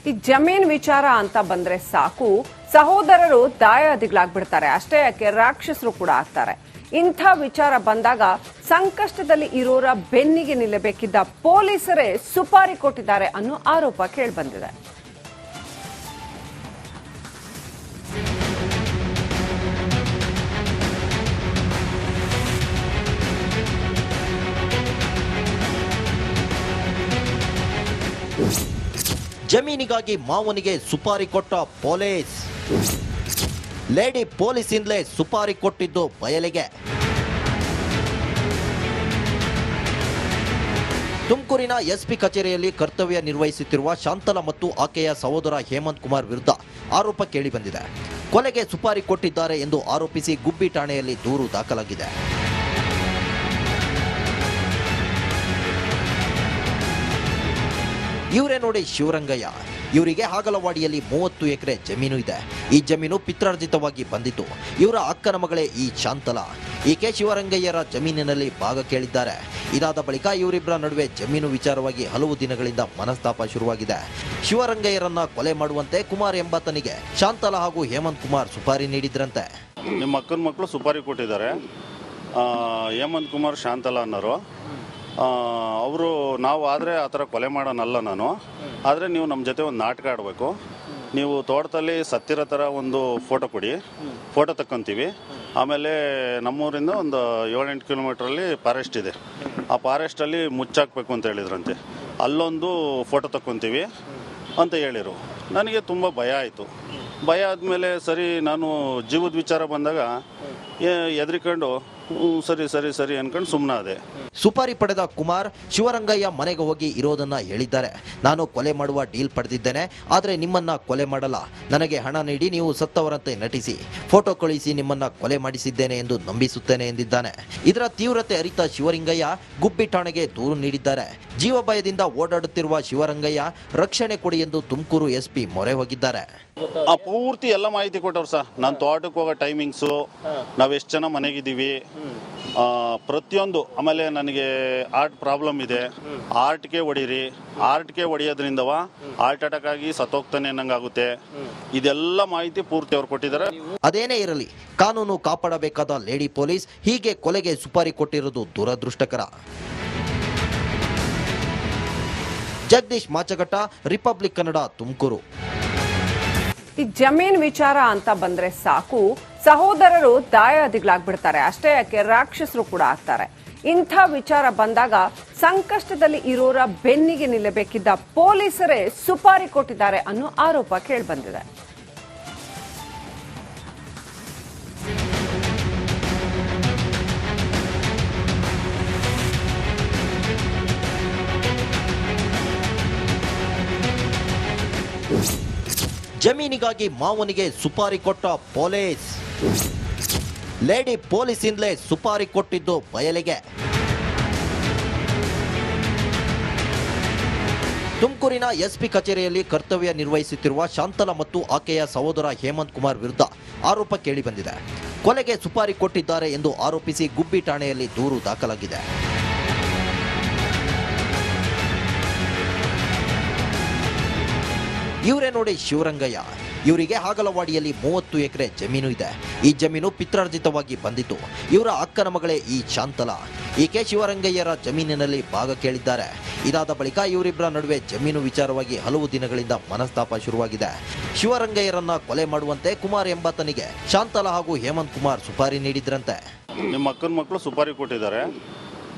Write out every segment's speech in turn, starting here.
ಈ ಜಮೀನ್ ವಿಚಾರ ಅಂತ ಬಂದ್ರೆ ಸಾಕು ಸಹೋದರರು ದಾಯಾದಿಗಳಾಗ್ಬಿಡ್ತಾರೆ. ಅಷ್ಟೇ ಯಾಕೆ ರಾಕ್ಷಸರು ಕೂಡ ಆಗ್ತಾರೆ. ಇಂಥ ವಿಚಾರ ಬಂದಾಗ ಸಂಕಷ್ಟದಲ್ಲಿ ಇರೋರ ಬೆನ್ನಿಗೆ ನಿಲ್ಲಬೇಕಿದ್ದ ಪೊಲೀಸರೇ ಸುಪಾರಿ ಕೊಟ್ಟಿದ್ದಾರೆ ಅನ್ನೋ ಆರೋಪ ಕೇಳಿಬಂದಿದೆ. ಜಮೀನಿಗಾಗಿ ಮಾವನಿಗೆ ಸುಪಾರಿ ಕೊಟ್ಟ ಪೊಲೀಸ್. ಲೇಡಿ ಪೊಲೀಸಿಂದಲೇ ಸುಪಾರಿ ಕೊಟ್ಟಿದ್ದು ಬಯಲಿಗೆ. ತುಮಕೂರಿನ ಎಸ್ಪಿ ಕಚೇರಿಯಲ್ಲಿ ಕರ್ತವ್ಯ ನಿರ್ವಹಿಸುತ್ತಿರುವ ಶಾಂತಲಾ ಮತ್ತು ಆಕೆಯ ಸಹೋದರ ಹೇಮಂತ್ ಕುಮಾರ್ ವಿರುದ್ಧ ಆರೋಪ ಕೇಳಿಬಂದಿದೆ. ಕೊಲೆಗೆ ಸುಪಾರಿ ಕೊಟ್ಟಿದ್ದಾರೆ ಎಂದು ಆರೋಪಿಸಿ ಗುಬ್ಬಿ ಠಾಣೆಯಲ್ಲಿ ದೂರು ದಾಖಲಾಗಿದೆ. ಇವರೇ ನೋಡಿ ಶಿವರಂಗಯ್ಯ. ಇವರಿಗೆ ಹಾಗಲವಾಡಿಯಲ್ಲಿ 30 ಎಕರೆ ಜಮೀನು ಇದೆ. ಈ ಜಮೀನು ಪಿತ್ರಾರ್ಜಿತವಾಗಿ ಬಂದಿತ್ತು. ಇವರ ಅಕ್ಕನ ಮಗಳೇ ಈ ಶಾಂತಲಾ. ಈಕೆ ಶಿವರಂಗಯ್ಯರ ಜಮೀನಿನಲ್ಲಿ ಭಾಗ ಕೇಳಿದ್ದಾರೆ. ಇದಾದ ಬಳಿಕ ಇವರಿಬ್ಬರ ನಡುವೆ ಜಮೀನು ವಿಚಾರವಾಗಿ ಹಲವು ದಿನಗಳಿಂದ ಮನಸ್ತಾಪ ಶುರುವಾಗಿದೆ. ಶಿವರಂಗಯ್ಯರನ್ನ ಕೊಲೆ ಮಾಡುವಂತೆ ಕುಮಾರ್ ಎಂಬಾತನಿಗೆ ಶಾಂತಲಾ ಹಾಗೂ ಹೇಮಂತ್ ಕುಮಾರ್ ಸುಪಾರಿ ನೀಡಿದ್ರಂತೆ. ನಿಮ್ಮ ಅಕ್ಕನ ಮಕ್ಕಳು ಸುಪಾರಿ ಕೊಟ್ಟಿದ್ದಾರೆ. ಹೇಮಂತ್ ಕುಮಾರ್ ಶಾಂತಲಾ ಅನ್ನೋರು ಅವರು ನಾವು ಆದರೆ ಆ ಥರ ಕೊಲೆ ಮಾಡೋನಲ್ಲ ನಾನು. ಆದರೆ ನೀವು ನಮ್ಮ ಜೊತೆ ಒಂದು ನಾಟಕ ಆಡಬೇಕು. ನೀವು ತೋಟದಲ್ಲಿ ಸತ್ತಿರೋ ಥರ ಒಂದು ಫೋಟೋ ಕೊಡಿ, ಫೋಟೋ ತಕ್ಕೊತೀವಿ. ಆಮೇಲೆ ನಮ್ಮೂರಿಂದ ಒಂದು 7-8 ಕಿಲೋಮೀಟ್ರಲ್ಲಿ ಫಾರೆಸ್ಟ್ ಇದೆ. ಆ ಫಾರೆಸ್ಟಲ್ಲಿ ಮುಚ್ಚಾಕಬೇಕು ಅಂತ ಹೇಳಿದ್ರಂತೆ. ಅಲ್ಲೊಂದು ಫೋಟೋ ತಕ್ಕೊತೀವಿ ಅಂತ ಹೇಳಿರು. ನನಗೆ ತುಂಬ ಭಯ ಆಯಿತು. ಭಯ ಆದಮೇಲೆ ಸರಿ ನಾನು ಜೀವದ ವಿಚಾರ ಬಂದಾಗ ಎದ್ರಿಕೊಂಡು ಸರಿ ಸರಿ ಸರಿ ಅನ್ಕೊಂಡು ಸುಮ್ಮನಾದೆ. ಸುಪಾರಿ ಪಡೆದ ಕುಮಾರ್ ಶಿವರಂಗಯ್ಯ ಮನೆಗೆ ಹೋಗಿ ಇರೋದನ್ನ ಹೇಳಿದ್ದಾರೆ. ನಾನು ಕೊಲೆ ಮಾಡುವ ಡೀಲ್ ಪಡೆದಿದ್ದೇನೆ, ಆದರೆ ನಿಮ್ಮನ್ನ ಕೊಲೆ ಮಾಡಲ್ಲ. ನನಗೆ ಹಣ ನೀಡಿ ನೀವು ಸತ್ತವರಂತೆ ನಟಿಸಿ ಫೋಟೋ ಕಳುಹಿಸಿ ನಿಮ್ಮನ್ನ ಕೊಲೆ ಮಾಡಿಸಿದ್ದೇನೆ ಎಂದು ನಂಬಿಸುತ್ತೇನೆ ಎಂದಿದ್ದಾನೆ. ಇದರ ತೀವ್ರತೆ ಅರಿತ ಶಿವರಂಗಯ್ಯ ಗುಬ್ಬಿ ಠಾಣೆಗೆ ದೂರು ನೀಡಿದ್ದಾರೆ. ಜೀವ ಭಯದಿಂದ ಓಡಾಡುತ್ತಿರುವ ಶಿವರಂಗಯ್ಯ ರಕ್ಷಣೆ ಕೊಡಿ ಎಂದು ತುಮಕೂರು ಎಸ್ಪಿ ಮೊರೆ ಹೋಗಿದ್ದಾರೆ. ಪೂರ್ತಿ ಎಲ್ಲ ಮಾಹಿತಿ ಕೊಟ್ಟವ್ರು ಸರ್. ನಾನು ತೋಟಕ್ಕೆ ಹೋಗೋ ಟೈಮಿಂಗ್ಸು, ನಾವೆಷ್ಟು ಜನ ಮನೆಗಿದ್ದೀವಿ, ಪ್ರತಿಯೊಂದು. ಆಮೇಲೆ ನನಗೆ ಹಾರ್ಟ್ ಪ್ರಾಬ್ಲಮ್ ಇದೆ, ಹಾರ್ಟ್ಗೆ ಹೊಡೀರಿ, ಹಾರ್ಟ್ಗೆ ಹೊಡೆಯೋದ್ರಿಂದವ ಹಾರ್ಟ್ ಅಟ್ಯಾಕ್ ಆಗಿ ಸತ್ತೋಗ್ತಾನೆ ಅನ್ನಂಗಾಗುತ್ತೆ. ಇದೆಲ್ಲ ಮಾಹಿತಿ ಪೂರ್ತಿ ಅವ್ರು ಕೊಟ್ಟಿದ್ದಾರೆ. ಅದೇನೇ ಇರಲಿ, ಕಾನೂನು ಕಾಪಾಡಬೇಕಾದ ಲೇಡಿ ಪೊಲೀಸ್ ಹೀಗೆ ಕೊಲೆಗೆ ಸುಪಾರಿ ಕೊಟ್ಟಿರುವುದು ದುರದೃಷ್ಟಕರ. ಜಗದೀಶ್ ಮಾಚಘಟ್ಟ, ರಿಪಬ್ಲಿಕ್ ಕನ್ನಡ, ತುಮಕೂರು. ಈ ಜಮೀನ್ ವಿಚಾರ ಅಂತ ಬಂದ್ರೆ ಸಾಕು ಸಹೋದರರು ದಾಯಾದಿಗಳಾಗ್ಬಿಡ್ತಾರೆ. ಅಷ್ಟೇ ಯಾಕೆ ರಾಕ್ಷಸರು ಕೂಡ ಆಗ್ತಾರೆ. ಇಂಥ ವಿಚಾರ ಬಂದಾಗ ಸಂಕಷ್ಟದಲ್ಲಿ ಇರೋರ ಬೆನ್ನಿಗೆ ನಿಲ್ಲಬೇಕಿದ್ದ ಪೊಲೀಸರೇ ಸುಪಾರಿ ಕೊಟ್ಟಿದ್ದಾರೆ ಅನ್ನೋ ಆರೋಪ ಕೇಳಿಬಂದಿದೆ. ಜಮೀನಿಗಾಗಿ ಮಾವನಿಗೆ ಸುಪಾರಿ ಕೊಟ್ಟ ಪೊಲೀಸ್. ಲೇಡಿ ಪೊಲೀಸಿಂದಲೇ ಸುಪಾರಿ ಕೊಟ್ಟಿದ್ದು ಬಯಲಿಗೆ. ತುಮಕೂರಿನ ಎಸ್ಪಿ ಕಚೇರಿಯಲ್ಲಿ ಕರ್ತವ್ಯ ನಿರ್ವಹಿಸುತ್ತಿರುವ ಶಾಂತಲಾ ಮತ್ತು ಆಕೆಯ ಸಹೋದರ ಹೇಮಂತ್ ಕುಮಾರ್ ವಿರುದ್ಧ ಆರೋಪ ಕೇಳಿಬಂದಿದೆ. ಕೊಲೆಗೆ ಸುಪಾರಿ ಕೊಟ್ಟಿದ್ದಾರೆ ಎಂದು ಆರೋಪಿಸಿ ಗುಬ್ಬಿ ಠಾಣೆಯಲ್ಲಿ ದೂರು ದಾಖಲಾಗಿದೆ. ಇವರೇ ನೋಡಿ ಶಿವರಂಗಯ್ಯ. ಇವರಿಗೆ ಹಾಗಲವಾಡಿಯಲ್ಲಿ 30 ಎಕರೆ ಜಮೀನು ಇದೆ. ಈ ಜಮೀನು ಪಿತ್ರಾರ್ಜಿತವಾಗಿ ಬಂದಿತ್ತು. ಇವರ ಅಕ್ಕನ ಮಗಳೇ ಈ ಶಾಂತಲಾ. ಈಕೆ ಶಿವರಂಗಯ್ಯರ ಜಮೀನಿನಲ್ಲಿ ಭಾಗ ಕೇಳಿದ್ದಾರೆ. ಇದಾದ ಬಳಿಕ ಇವರಿಬ್ಬರ ನಡುವೆ ಜಮೀನು ವಿಚಾರವಾಗಿ ಹಲವು ದಿನಗಳಿಂದ ಮನಸ್ತಾಪ ಶುರುವಾಗಿದೆ. ಶಿವರಂಗಯ್ಯರನ್ನ ಕೊಲೆ ಮಾಡುವಂತೆ ಕುಮಾರ್ ಎಂಬಾತನಿಗೆ ಶಾಂತಲಾ ಹಾಗೂ ಹೇಮಂತ್ ಕುಮಾರ್ ಸುಪಾರಿ ನೀಡಿದ್ರಂತೆ. ನಿಮ್ಮ ಅಕ್ಕನ ಮಕ್ಕಳು ಸುಪಾರಿ ಕೊಟ್ಟಿದ್ದಾರೆ.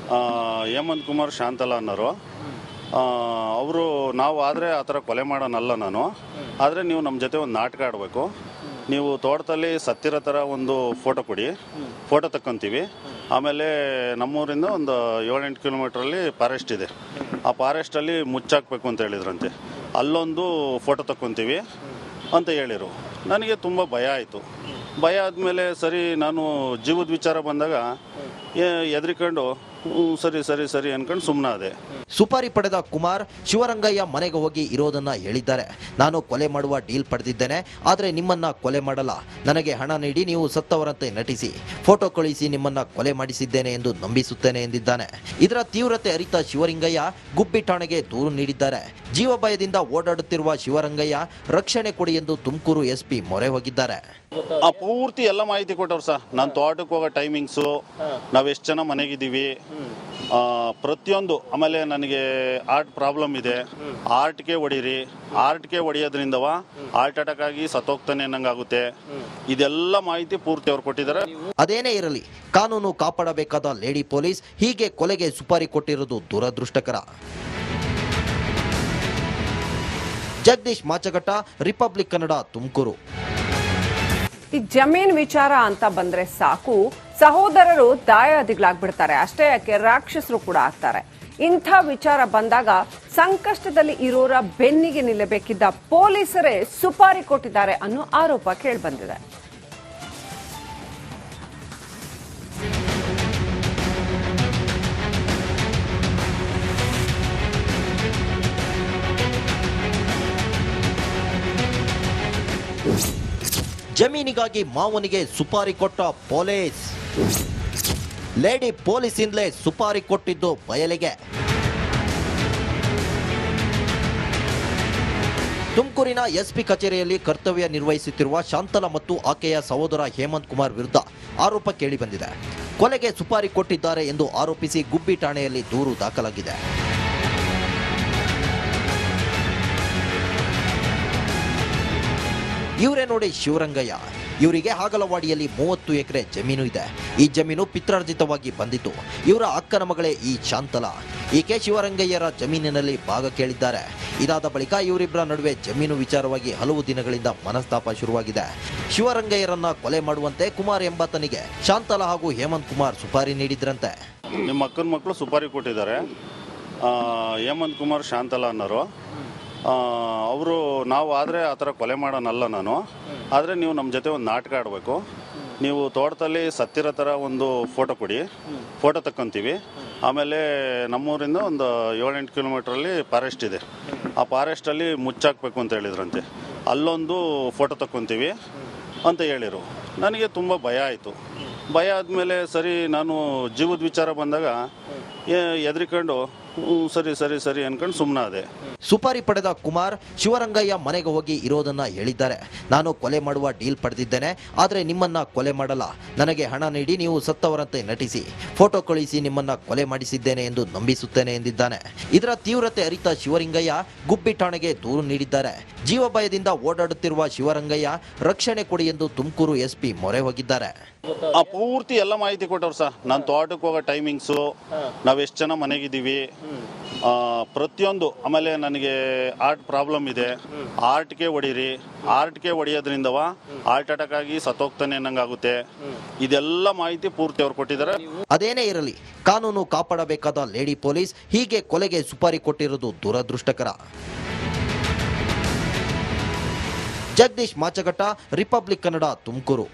ಹೇಮಂತ್ ಕುಮಾರ್ ಶಾಂತಲಾ ಅನ್ನೋರು ಅವರು ನಾವು ಆದರೆ ಆ ಥರ ಕೊಲೆ ಮಾಡೋನಲ್ಲ ನಾನು. ಆದರೆ ನೀವು ನಮ್ಮ ಜೊತೆ ಒಂದು ನಾಟಕ ಆಡಬೇಕು. ನೀವು ತೋಟದಲ್ಲಿ ಸತ್ತಿರೋ ಥರ ಒಂದು ಫೋಟೋ ಕೊಡಿ, ಫೋಟೋ ತಕ್ಕೊತೀವಿ. ಆಮೇಲೆ ನಮ್ಮೂರಿಂದ ಒಂದು 7-8 ಕಿಲೋಮೀಟ್ರಲ್ಲಿ ಫಾರೆಸ್ಟ್ ಇದೆ. ಆ ಫಾರೆಸ್ಟಲ್ಲಿ ಮುಚ್ಚಾಕಬೇಕು ಅಂತ ಹೇಳಿದ್ರಂತೆ. ಅಲ್ಲೊಂದು ಫೋಟೋ ತಕ್ಕೊತೀವಿ ಅಂತ ಹೇಳಿರು. ನನಗೆ ತುಂಬ ಭಯ ಆಯಿತು. ಭಯ ಆದಮೇಲೆ ಸರಿ ನಾನು ಜೀವದ ವಿಚಾರ ಬಂದಾಗ ಎದ್ರಿಕೊಂಡು ಸರಿ ಸರಿ ಸರಿ ಅನ್ಕೊಂಡು ಸುಮ್ಮನಾದೆ. ಸುಪಾರಿ ಪಡೆದ ಕುಮಾರ್ ಶಿವರಂಗಯ್ಯ ಮನೆಗೆ ಹೋಗಿ ಇರೋದನ್ನ ಹೇಳಿದ್ದಾರೆ. ನಾನು ಕೊಲೆ ಮಾಡುವ ಡೀಲ್ ಪಡೆದಿದ್ದೇನೆ, ಆದರೆ ನಿಮ್ಮನ್ನ ಕೊಲೆ ಮಾಡಲ್ಲ. ನನಗೆ ಹಣ ನೀಡಿ ನೀವು ಸತ್ತವರಂತೆ ನಟಿಸಿ ಫೋಟೋ ಕಳುಹಿಸಿ ನಿಮ್ಮನ್ನ ಕೊಲೆ ಮಾಡಿಸಿದ್ದೇನೆ ಎಂದು ನಂಬಿಸುತ್ತೇನೆ ಎಂದಿದ್ದಾನೆ. ಇದರ ತೀವ್ರತೆ ಅರಿತ ಶಿವರಂಗಯ್ಯ ಗುಬ್ಬಿ ಠಾಣೆಗೆ ದೂರು ನೀಡಿದ್ದಾರೆ. ಜೀವ ಭಯದಿಂದ ಓಡಾಡುತ್ತಿರುವ ಶಿವರಂಗಯ್ಯ ರಕ್ಷಣೆ ಕೊಡಿ ಎಂದು ತುಮಕೂರು ಎಸ್ಪಿ ಮೊರೆ ಹೋಗಿದ್ದಾರೆ. ಪೂರ್ತಿ ಎಲ್ಲ ಮಾಹಿತಿ ಕೊಟ್ಟವ್ರು ಸರ್. ನಾನು ತೋಟಕ್ಕೆ ಹೋಗೋ ಟೈಮಿಂಗ್ಸು, ನಾವು ಎಷ್ಟು ಜನ ಮನೆಗಿದ್ದೀವಿ, ಪ್ರತಿಯೊಂದು. ಆಮೇಲೆ ನನಗೆ ಹಾರ್ಟ್ ಪ್ರಾಬ್ಲಮ್ ಇದೆ, ಹಾರ್ಟ್ಗೆ ಹೊಡೀರಿ, ಹಾರ್ಟ್ಗೆ ಹೊಡೆಯೋದ್ರಿಂದವ ಹಾರ್ಟ್ ಅಟ್ಯಾಕ್ ಆಗಿ ಸತ್ತೋಗ್ತಾನೆ ಅನ್ನಂಗಾಗುತ್ತೆ. ಇದೆಲ್ಲ ಮಾಹಿತಿ ಪೂರ್ತಿ ಅವ್ರು ಕೊಟ್ಟಿದ್ದಾರೆ. ಅದೇನೇ ಇರಲಿ, ಕಾನೂನು ಕಾಪಾಡಬೇಕಾದ ಲೇಡಿ ಪೊಲೀಸ್ ಹೀಗೆ ಕೊಲೆಗೆ ಸುಪಾರಿ ಕೊಟ್ಟಿರುವುದು ದುರದೃಷ್ಟಕರ. ಜಗದೀಶ್ ಮಾಚಗಟ್ಟ, ರಿಪಬ್ಲಿಕ್ ಕನ್ನಡ, ತುಮಕೂರು. ಈ ಜಮೀನ್ ವಿಚಾರ ಅಂತ ಬಂದ್ರೆ ಸಾಕು, ಸಹೋದರರು ದಾಯಾದಿಗಳಾಗ್ಬಿಡ್ತಾರೆ. ಅಷ್ಟೇ ಯಾಕೆ ರಾಕ್ಷಸರು ಕೂಡ ಆಗ್ತಾರೆ. ಇಂಥ ವಿಚಾರ ಬಂದಾಗ ಸಂಕಷ್ಟದಲ್ಲಿ ಇರೋರ ಬೆನ್ನಿಗೆ ನಿಲ್ಲಬೇಕಿದ್ದ ಪೊಲೀಸರೇ ಸುಪಾರಿ ಕೊಟ್ಟಿದ್ದಾರೆ ಅನ್ನೋ ಆರೋಪ ಕೇಳಿಬಂದಿದೆ. ಜಮೀನಿಗಾಗಿ ಮಾವನಿಗೆ ಸುಪಾರಿ ಕೊಟ್ಟ ಪೊಲೀಸ್. ಲೇಡಿ ಪೊಲೀಸಿಂದಲೇ ಸುಪಾರಿ ಕೊಟ್ಟಿದ್ದು ಬಯಲಿಗೆ. ತುಮಕೂರಿನ ಎಸ್ಪಿ ಕಚೇರಿಯಲ್ಲಿ ಕರ್ತವ್ಯ ನಿರ್ವಹಿಸುತ್ತಿರುವ ಶಾಂತಲಾ ಮತ್ತು ಆಕೆಯ ಸಹೋದರ ಹೇಮಂತ್ ಕುಮಾರ್ ವಿರುದ್ಧ ಆರೋಪ ಕೇಳಿಬಂದಿದೆ. ಕೊಲೆಗೆ ಸುಪಾರಿ ಕೊಟ್ಟಿದ್ದಾರೆ ಎಂದು ಆರೋಪಿಸಿ ಗುಬ್ಬಿ ಠಾಣೆಯಲ್ಲಿ ದೂರು ದಾಖಲಾಗಿದೆ. ಇವರೇ ನೋಡಿ ಶಿವರಂಗಯ್ಯ. ಇವರಿಗೆ ಹಾಗಲವಾಡಿಯಲ್ಲಿ 30 ಎಕರೆ ಜಮೀನು ಇದೆ. ಈ ಜಮೀನು ಪಿತ್ರಾರ್ಜಿತವಾಗಿ ಬಂದಿತ್ತು. ಇವರ ಅಕ್ಕನ ಮಗಳೇ ಈ ಶಾಂತಲಾ. ಈಕೆ ಶಿವರಂಗಯ್ಯರ ಜಮೀನಿನಲ್ಲಿ ಭಾಗ ಕೇಳಿದ್ದಾರೆ. ಇದಾದ ಬಳಿಕ ಇವರಿಬ್ಬರ ನಡುವೆ ಜಮೀನು ವಿಚಾರವಾಗಿ ಹಲವು ದಿನಗಳಿಂದ ಮನಸ್ತಾಪ ಶುರುವಾಗಿದೆ. ಶಿವರಂಗಯ್ಯರನ್ನ ಕೊಲೆ ಮಾಡುವಂತೆ ಕುಮಾರ್ ಎಂಬಾತನಿಗೆ ಶಾಂತಲಾ ಹಾಗೂ ಹೇಮಂತ್ ಕುಮಾರ್ ಸುಪಾರಿ ನೀಡಿದ್ರಂತೆ. ನಿಮ್ಮ ಅಕ್ಕನ ಮಕ್ಕಳು ಸುಪಾರಿ ಕೊಟ್ಟಿದ್ದಾರೆ. ಹೇಮಂತ್ ಕುಮಾರ್, ಶಾಂತಲಾ ಅನ್ನೋರು. ಅವರು ನಾವು ಆದರೆ ಆ ಥರ ಕೊಲೆ ಮಾಡೋನಲ್ಲ ನಾನು. ಆದರೆ ನೀವು ನಮ್ಮ ಜೊತೆ ಒಂದು ನಾಟಕ ಆಡಬೇಕು. ನೀವು ತೋಟದಲ್ಲಿ ಸತ್ತಿರೋ ಥರ ಒಂದು ಫೋಟೋ ಕೊಡಿ, ಫೋಟೋ ತಕ್ಕೊಂತೀವಿ. ಆಮೇಲೆ ನಮ್ಮೂರಿಂದ ಒಂದು 7-8 ಕಿಲೋಮೀಟ್ರಲ್ಲಿ ಫಾರೆಸ್ಟ್ ಇದೆ. ಆ ಫಾರೆಸ್ಟಲ್ಲಿ ಮುಚ್ಚಾಕಬೇಕು ಅಂತ ಹೇಳಿದ್ರಂತೆ. ಅಲ್ಲೊಂದು ಫೋಟೋ ತಕ್ಕೊಂತೀವಿ ಅಂತ ಹೇಳಿರು. ನನಗೆ ತುಂಬ ಭಯ ಆಯಿತು. ಭಯ ಆದಮೇಲೆ ಸರಿ, ನಾನು ಜೀವದ ವಿಚಾರ ಬಂದಾಗ ಎದ್ರಿಕೊಂಡು ಸರಿ ಸರಿ ಸರಿ ಅನ್ಕೊಂಡು ಸುಮ್ಮನಾದೆ. ಸುಪಾರಿ ಪಡೆದ ಕುಮಾರ್ ಶಿವರಂಗಯ್ಯ ಮನೆಗೆ ಹೋಗಿ ಇರೋದನ್ನ ಹೇಳಿದ್ದಾರೆ. ನಾನು ಕೊಲೆ ಮಾಡುವ ಡೀಲ್ ಪಡೆದಿದ್ದೇನೆ, ಆದರೆ ನಿಮ್ಮನ್ನ ಕೊಲೆ ಮಾಡಲ್ಲ. ನನಗೆ ಹಣ ನೀಡಿ ನೀವು ಸತ್ತವರಂತೆ ನಟಿಸಿ ಫೋಟೋ ಕಳುಹಿಸಿ ನಿಮ್ಮನ್ನ ಕೊಲೆ ಮಾಡಿಸಿದ್ದೇನೆ ಎಂದು ನಂಬಿಸುತ್ತೇನೆ ಎಂದಿದ್ದಾನೆ. ಇದರ ತೀವ್ರತೆ ಅರಿತ ಶಿವರಂಗಯ್ಯ ಗುಬ್ಬಿ ಠಾಣೆಗೆ ದೂರು ನೀಡಿದ್ದಾರೆ. ಜೀವ ಭಯದಿಂದ ಓಡಾಡುತ್ತಿರುವ ಶಿವರಂಗಯ್ಯ ರಕ್ಷಣೆ ಕೊಡಿ ಎಂದು ತುಮಕೂರು ಎಸ್ಪಿ ಮೊರೆ ಹೋಗಿದ್ದಾರೆ. ಪೂರ್ತಿ ಎಲ್ಲ ಮಾಹಿತಿ ಕೊಟ್ಟವ್ರು ಸರ್. ನಾನು ತೋಟಕ್ಕೆ ಹೋಗೋ ಟೈಮಿಂಗ್ಸು, ನಾವು ಎಷ್ಟು ಜನ ಮನೆಗಿದ್ದೀವಿ, ಪ್ರತಿಯೊಂದು. ಆಮೇಲೆ ನನಗೆ ಹಾರ್ಟ್ ಪ್ರಾಬ್ಲಮ್ ಇದೆ, ಹಾರ್ಟ್ಗೆ ಹೊಡೀರಿ, ಹಾರ್ಟ್ಗೆ ಹೊಡೆಯೋದ್ರಿಂದವ ಹಾರ್ಟ್ ಅಟ್ಯಾಕ್ ಆಗಿ ಸತ್ತೋಗ್ತಾನೆ ಅನ್ನಂಗಾಗುತ್ತೆ. ಇದೆಲ್ಲ ಮಾಹಿತಿ ಪೂರ್ತಿ ಅವ್ರು ಕೊಟ್ಟಿದ್ದಾರೆ. ಅದೇನೇ ಇರಲಿ, ಕಾನೂನು ಕಾಪಾಡಬೇಕಾದ ಲೇಡಿ ಪೊಲೀಸ್ ಹೀಗೆ ಕೊಲೆಗೆ ಸುಪಾರಿ ಕೊಟ್ಟಿರುವುದು ದುರದೃಷ್ಟಕರ. ಜಗದೀಶ್ ಮಾಚಗಟ್ಟ, ರಿಪಬ್ಲಿಕ್ ಕನ್ನಡ, ತುಮಕೂರು.